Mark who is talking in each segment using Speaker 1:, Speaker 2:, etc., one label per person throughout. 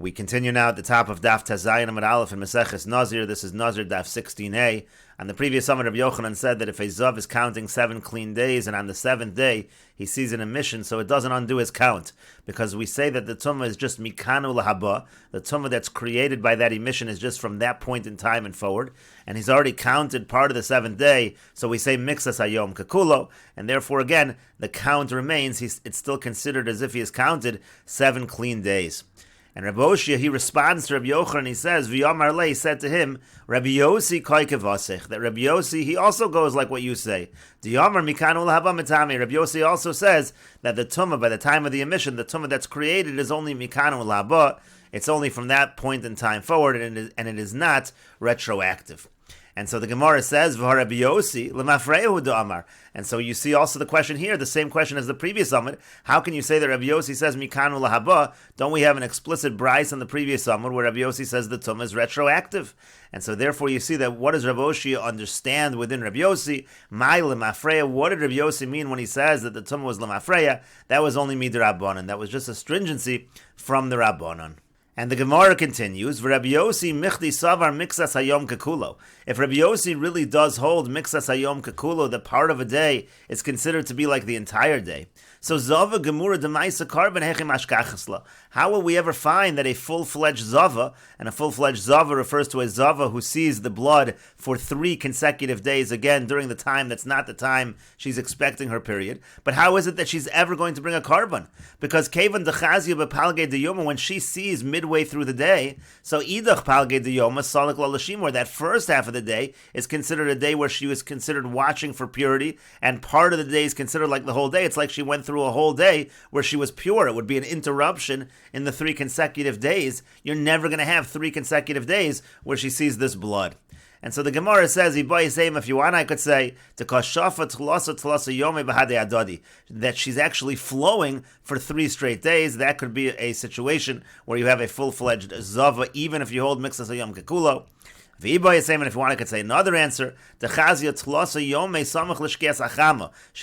Speaker 1: We continue now at the top of Daf Tazayin Amud Aleph in Meseches Nazir. This is Nazir Daf 16a. On the previous summit, Rabbi Yochanan said that if a Zav is counting 7 clean days and on the 7th day he sees an emission, so it doesn't undo his count. Because we say that the Tumah is just Mikanu Lahaba, the Tumah that's created by that emission is just from that point in time and forward. And he's already counted part of the 7th day, so we say Mixas Hayom Kakulo, and therefore again, the count remains. It's still considered as if he has counted 7 clean days. And Rabbi Oshia, he responds to Rabbi Yochanan, he says, V'yamar lei, said to him, Rabbi Yossi koikev asich, that Rabbi Yossi, he also goes like what you say. D'yamar mikanu l'haba mitami. Rabbi Yossi also says that the tumah, by the time of the emission, the tumah that's created is only mikanu l'haba. It's only from that point in time forward, and it is not retroactive. And so the Gemara says, Rabbi Yossi l'mafrehu d'amar. And so you see also the question here, the same question as the previous summit. How can you say that Rabbi Yossi says mikanu lahaba? Don't we have an explicit bryce on the previous summit where Rabbi Yossi says the tumah is retroactive? And so therefore you see that what does Rabbi Oshia understand within Rabbi Yossi? My l'mafreya. What did Rabbi Yossi mean when he says that the tumah was l'mafreya? That was only midrabbanan. That was just a stringency from the rabbanan. And the Gemara continues, Rabbi Yossi michdi savar mixas hayom kekulo. If Rabbi Yossi really does hold mixas hayom kekulo, that part of a day is considered to be like the entire day. So zava gemura demaisa karban hechim ashkachasla. How will we ever find that a full-fledged zava, and a full-fledged zava refers to a zava who sees the blood for 3 consecutive days, again, during the time that's not the time she's expecting her period. But how is it that she's ever going to bring a karban? Because kevan dechazia bepalge deyoma, when she sees midway through the day, so idach palge deyoma salik lalashimor, that first half of the day is considered a day where she was considered watching for purity, and part of the day is considered like the whole day. It's like she went through a whole day where she was pure. It would be an interruption in the 3 consecutive days. You're never going to have 3 consecutive days where she sees this blood. And so the Gemara says, if you want, I could say, that she's actually flowing for 3 straight days. That could be a situation where you have a full-fledged zava, even if you hold mixas hayom kekulo. And if you want, I could say another answer. She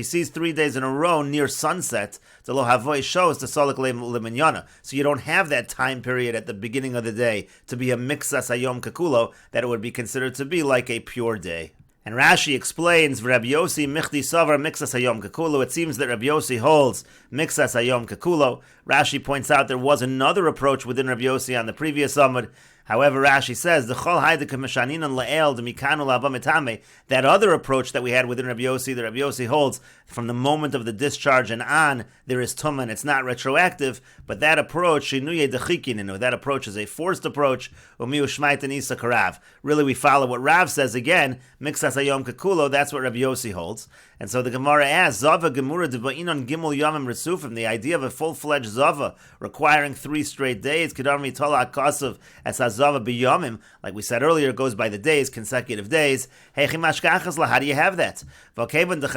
Speaker 1: sees 3 days in a row near sunset. The lo havoy shows the solik leminyana. So you don't have that time period at the beginning of the day to be a mixas hayom kekulo, that it would be considered to be like a pure day. And Rashi explains, Rabbi Yossi michdi savar mixas hayom kekulo. It seems that Rabbi Yossi holds mixas hayom kekulo. Rashi points out there was another approach within Rabbi Yossi on the previous summit. However, Rashi says, the chol haidek meshaninan le'el de mikanu la'aba mitame, that other approach that we had within Rabbi Yossi, that Rabbi Yossi holds from the moment of the discharge and on, there is tumah and it's not retroactive, but that approach, shinuye dechikininu, that approach is a forced approach, umiu shmaitan isa karav. Really, we follow what Rav says again, mixas hayom kekulo, that's what Rabbi Yossi holds. And so the Gemara asks, Zava Gemura deba'inon gimel yamim resufim, the idea of a full-fledged Zava requiring 3 straight days, kedar mitola akasav as Zava b'yamim, like we said earlier, it goes by the days, consecutive days. How do you have that? Let's say on the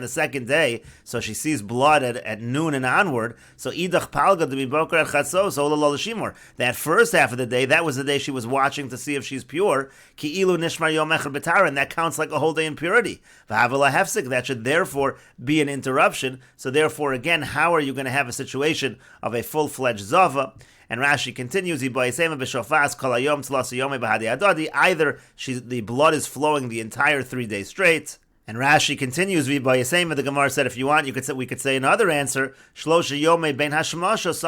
Speaker 1: 2nd day, so she sees blood at noon and onward, so idach palga to be boker at chatzos, that first half of the day, that was the day she was watching to see if she's pure, and that counts like a whole day in purity. That should therefore be an interruption. So therefore, again, how are you going to have a situation of a full-fledged Zava? And Rashi continues, either the blood is flowing the entire 3 days straight. And Rashi continues, the Gemara said, if you want, we could say another answer, at bein hashmashos,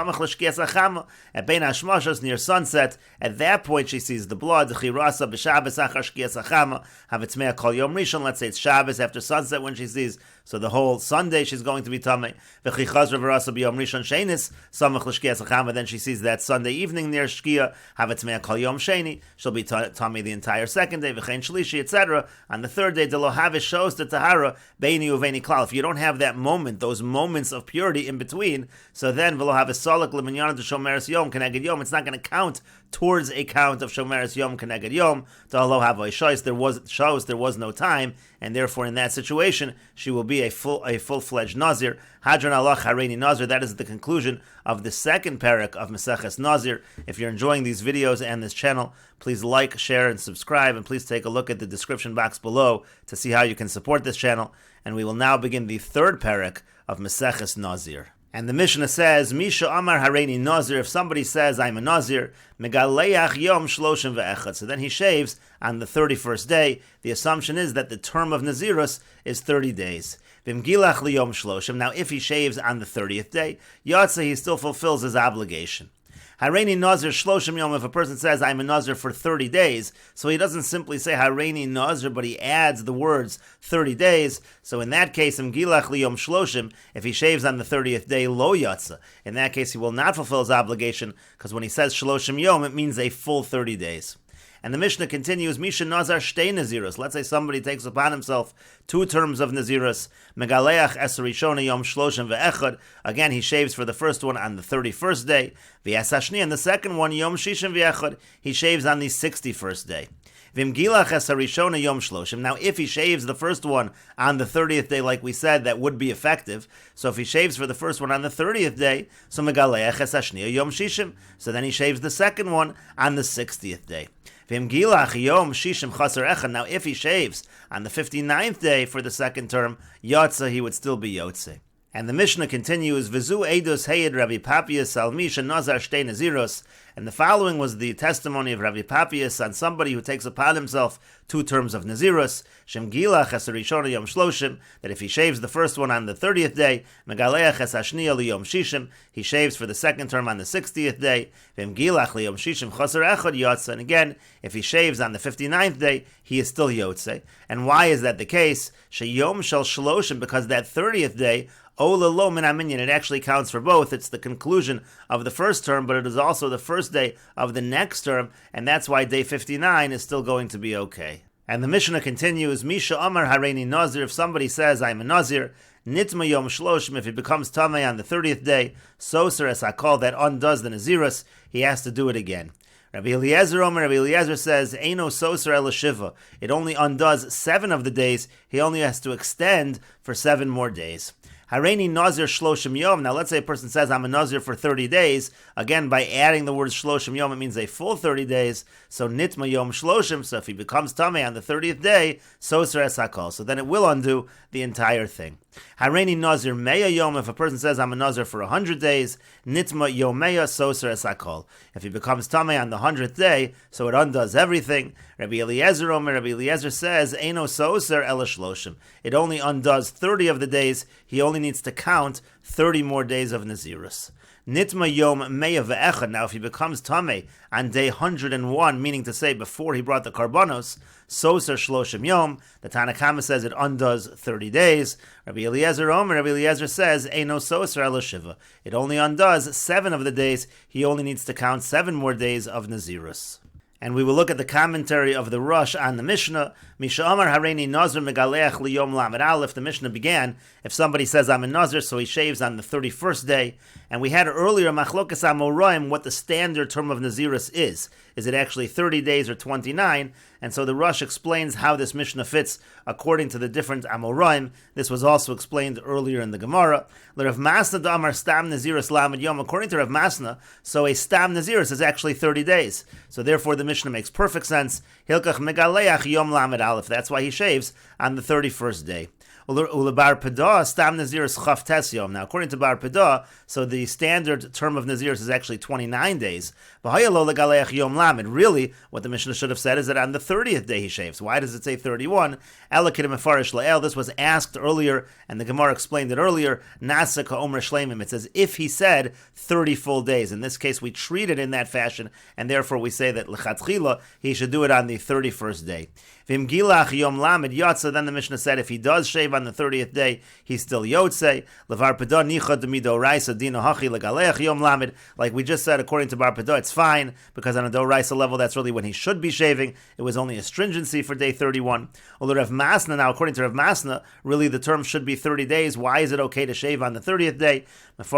Speaker 1: near sunset, at that point she sees the blood, let's say it's Shabbos after sunset when she sees, so the whole Sunday she's going to be tamei. Then she sees that Sunday evening near Shkia, she'll be tamei the entire 2nd day, etc. On the 3rd day, the lohavish shows the tahara beini uveini klal. If you don't have that moment, those moments of purity in between, so then v'lo have a solak l'minyan to shomeres yom keneged yom. It's not going to count towards a count of shomeres yom keneged yom. To lo have a shows there was no time, and therefore in that situation she will be a full-fledged Nazir. Hadron Allah Hareini Nazir. That is the conclusion of the 2nd parak of Meseches Nazir. If you're enjoying these videos and this channel, please like, share, and subscribe, and please take a look at the description box below to see how you can support this channel. And we will now begin the 3rd parak of Meseches Nazir. And the Mishnah says, Misha Amar Hareini Nazir, if somebody says, I'm a Nazir, Megaleach Yom Shloshim Ve'echad. So then he shaves on the 31st day. The assumption is that the term of Nazirus is 30 days. Vimgilach Liyom Shloshim. Now if he shaves on the 30th day, Yatsa, he still fulfills his obligation. Hareini Nazir Shloshim Yom, if a person says, I'm a Nazir for 30 days, so he doesn't simply say Hareini Nazir, but he adds the words 30 days. So in that case, Mgilach Liyom Shloshim, if he shaves on the 30th day, Lo Yatsa. In that case, he will not fulfill his obligation, because when he says Shloshim Yom, it means a full 30 days. And the Mishnah continues, Misha Nazar Shtei Nazirus. Let's say somebody takes upon himself 2 terms of Nazirus. Megaleach Esarishona Yom Shloshim Ve'echad. Again, he shaves for the first one on the 31st day. V'yasashni, and the second one, Yom Shishim Ve'echad. He shaves on the 61st day. V'mgilach Esarishona Yom Shloshim. Now, if he shaves the first one on the 30th day, like we said, that would be effective. So if he shaves for the first one on the 30th day, so Megaleach Esashni Yom Shishim. So then he shaves the second one on the 60th day. Now, if he shaves on the 59th day for the second term, Yotze, he would still be Yotze. And the Mishnah continues, Vizu Eidos Heyed Rabbi Papias al Misha Nazar Shtei Naziros. And the following was the testimony of Rabbi Papias on somebody who takes upon himself 2 terms of Naziros, Shem Gilach Esarishona Yom Shloshim, that if he shaves the first one on the 30th day, Megaleach Esashniya Liyom Shishim, he shaves for the second term on the 60th day, Vim Gilach Liyom Shishim Chaser Echad Yotze, and again, if he shaves on the 59th day, he is still Yotze. And why is that the case? Sheyom Shel Shloshim, because that 30th day, Ola lo min aminyan, it actually counts for both. It's the conclusion of the first term, but it is also the first day of the next term, and that's why day 59 is still going to be okay. And the Mishnah continues, Misha Amar Hareini Nazir, if somebody says, I'm a Nazir, Nitma Yom Shloshim, if he becomes Tamei on the 30th day, Soser es Hakol, that undoes the Nazirus, he has to do it again. Rabbi Eliezer says, Eino Soser el Shiva. It only undoes 7 of the days, he only has to extend for 7 more days. Hareini Nazir Shloshim Yom. Now let's say a person says, I'm a Nazir for 30 days. Again, by adding the word Shloshim Yom, it means a full 30 days. So Nitma Yom Shloshim. So if he becomes Tamei on the 30th day, Soser es Hakol. So then it will undo the entire thing. Hareini Nazir Meya Yom. If a person says, I'm a Nazir for 100 days, Nitma Yomeya Soser es Hakol. If he becomes Tamei on the 100th day, so it undoes everything. Rabbi Eliezer says, Eino Soser el Shloshim. It only undoes 30 of the days. He only needs to count 30 more days of Nazirus. Nitma Yom Meya Ve'echad. Now, if he becomes Tamei on day 101, meaning to say before he brought the Karbanos, Soser Shloshim Yom, the Tanakama says it undoes 30 days. Rabbi Eliezer says, Eino Soser el Shiva. It only undoes 7 of the days. He only needs to count 7 more days of Nazirus. And we will look at the commentary of the Rosh on the Mishnah. Misha Amar Hareini Nazir Megaleach Liyom Lamed Aleph. The Mishnah began, if somebody says, I'm a Nazir, so he shaves on the 31st day. And we had earlier, Machlokas Amoraim, what the standard term of Nazirus is. Is it actually 30 days or 29? And so the Rosh explains how this Mishnah fits according to the different Amoraim. This was also explained earlier in the Gemara. Rav Masna Damar Stam Nazirus Lamed Yom. According to Rav Masna, so a Stam Nazirus is actually 30 days. So therefore the Mishnah makes perfect sense. Hilkach Megaleach Yom Lamed Aleph. That's why he shaves on the 31st day. Bar Pedah, Stam Nazirus Chavtes Yom. Now, according to Bar Pedah, so the standard term of Nazirus is actually 29 days. Really, what the Mishnah should have said is that on the 30th day he shaves. Why does it say 31? This was asked earlier, and the Gemara explained it earlier. It says, if he said 30 full days. In this case, we treat it in that fashion, and therefore we say that l'chatchila, he should do it on the 31st day. Then the Mishnah said, if he does shave on the 30th day, he's still Yotze. Like we just said, according to Bar Pedah, it's fine, because on a Doraisa level, that's really when he should be shaving. It was only a stringency for day 31. Rav Masna, now according to Rav Masna, really the term should be 30 days. Why is it okay to shave on the 30th day? That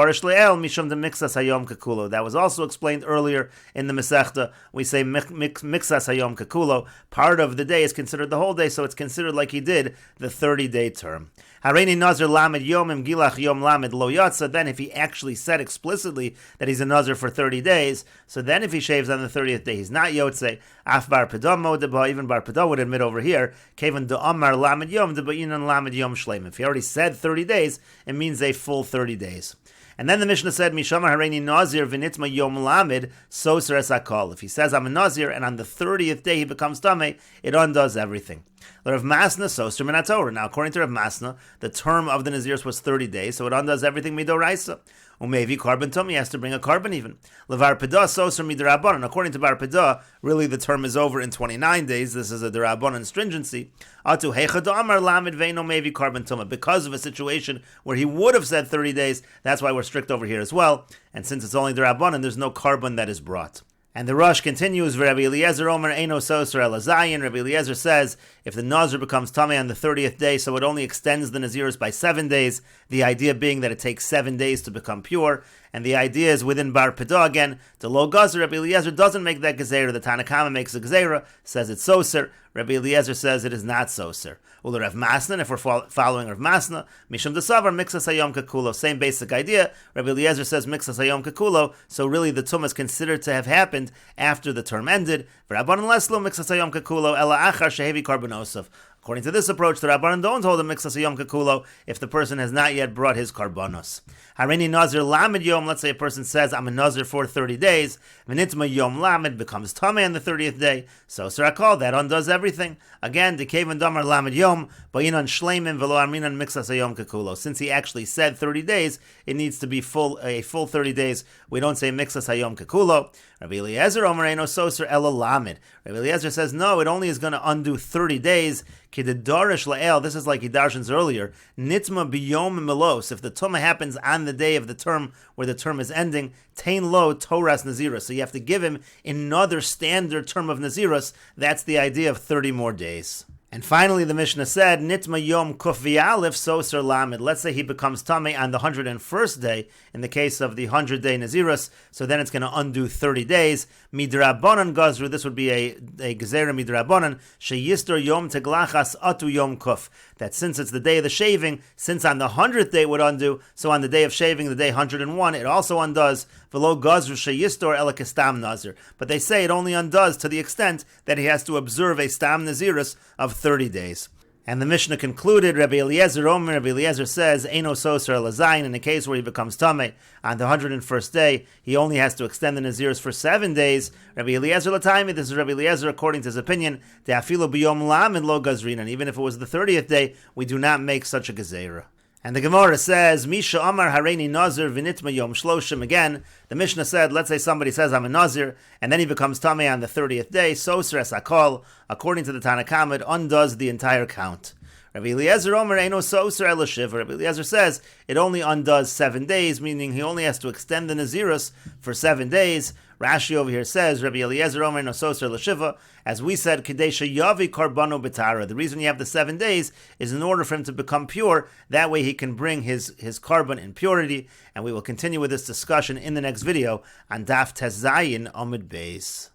Speaker 1: was also explained earlier in the Meseches. We say mixas hayom kakulo. Part of the day is considered the whole day, so it's considered like he did the 30-day term. Hareini Nazir lamed yomim gilach yom lamed lo yatsa. Then if he actually said explicitly that he's a Nazir for 30 days, so then if he shaves on the 30th day, he's not Yotze. Af bar pedah modeba, even bar pedah would admit over here, kevan de amar lamed yom de ba'inan lamed yom shleim. If he already said 30 days, it means a full 30 days. And then the Mishnah said, Mishama Hareini Nazir v'nitma Yom Lamed Soser es Hakol. If he says, I'm a Nazir, and on the 30th day he becomes Tameh, it undoes everything. Rav Masna Soser min HaTorah. Now, according to Rav Masna, the term of the Nazirs was 30 days, so it undoes everything midoraisa. Umevi carbon tum, he has to bring a carbon even. Levar Pedah Soser midrabanan. According to Bar Pedah, really the term is over in 29 days. This is a derabanan stringency. Atu heichad amar lamed veino mevi carbon tuma. Because of a situation where he would have said 30 days, that's why we're strict over here as well. And since it's only derabanan, there's no carbon that is brought. And the Rosh continues, Rabbi Eliezer Omer Eino Soser El Azayin. Rabbi Eliezer says, if the Nazir becomes Tameh on the 30th day, so it only extends the Nazirs by 7 days, the idea being that it takes 7 days to become pure. And the idea is within Bar Pedah again, the Lo Gazer, Rabbi Eliezer doesn't make that Gezerah. The Tanakama makes a Gezerah, says it's Soser. Rabbi Eliezer says it is not Soser. Ula Rav Masna, if we're following Rav Masna, Mishum Desavar, Mixas Hayom Kekulo. Same basic idea. Rabbi Eliezer says Mixas Hayom Kekulo, so really the Tumah is considered to have happened after the term ended. V'Rabbanan Leslo, Mixas Hayom Kekulo, Ela Achar Shehevi Karbonosov. According to this approach, the Rabbanan don't hold a Mixas Hayom Kekulo if the person has not yet brought his karbanos. Hareini Nazir Lamed Yom, let's say a person says, I'm a Nazir for 30 days, V'nitma Yom Lamed becomes Tameh on the 30th day, so Sarakal, that undoes everything. Again, Dekevan Damar Lamed Yom, Ba'inan Shleimin V'lo Arminan Mixas Hayom Kekulo. Since he actually said 30 days, it needs to be a full 30 days. We don't say Mixas Hayom Kekulo. Rabbi Eliezer Omer Eino Soser Ela Lamed. Rabbi Eliezer says, no, it only is going to undo 30 days. Kididarish La'el, this is like he darshans earlier, Nitma Biyom Melos, if the Tumah happens on the day of the term where the term is ending, Tain Lo Toras Nazirus. So you have to give him another standard term of Nazirus. That's the idea of 30 more days. And finally, the Mishnah said, Nitma Yom Kuf V'Alef Soser Lamed. Let's say he becomes Tameh on the 101st day, in the case of the 100-day Nazirus, so then it's going to undo 30 days. Midrabanan Gazru, this would be a Gezerah Midrabanan, Sheyistor Yom Teglachas Atu Yom Kuf. That since it's the day of the shaving, since on the 100th day it would undo, so on the day of shaving, the day 101, it also undoes. V'lo Gazru Sheyistor Ela Kestam Nazir. But they say it only undoes to the extent that he has to observe a Stam Nazirus of 30 days. And the Mishnah concluded, Rabbi Eliezer Omer, Rabbi Eliezer says, Eino Soser El Azayin, in a case where he becomes Tameh on the 101st day, he only has to extend the Nazirs for 7 days. Rabbi Eliezer Lataimi, this is Rabbi Eliezer according to his opinion, De'afilo B'yom Lamed Lo Gazrin, and even if it was the 30th day, we do not make such a Gezerah. And the Gemara says, Misha Amar Hareini Nazir V'nitma Yom Shloshim. Again, the Mishnah said, let's say somebody says, I'm a Nazir, and then he becomes Tameh on the 30th day, Soser Es Hakol, according to the Tanakama, it undoes the entire count. Rabbi Eliezer Omer Eino Soser El Shiva. Rabbi Eliezer says it only undoes 7 days, meaning he only has to extend the Nazirus for 7 days. Rashi over here says, Rabbi Eliezer Omer Eino Soser El Shiva. As we said, Kadesha Yavi Karbano Betara. The reason you have the 7 days is in order for him to become pure. That way he can bring his carbon in purity. And we will continue with this discussion in the next video on Daf Tezayin Amud Beis.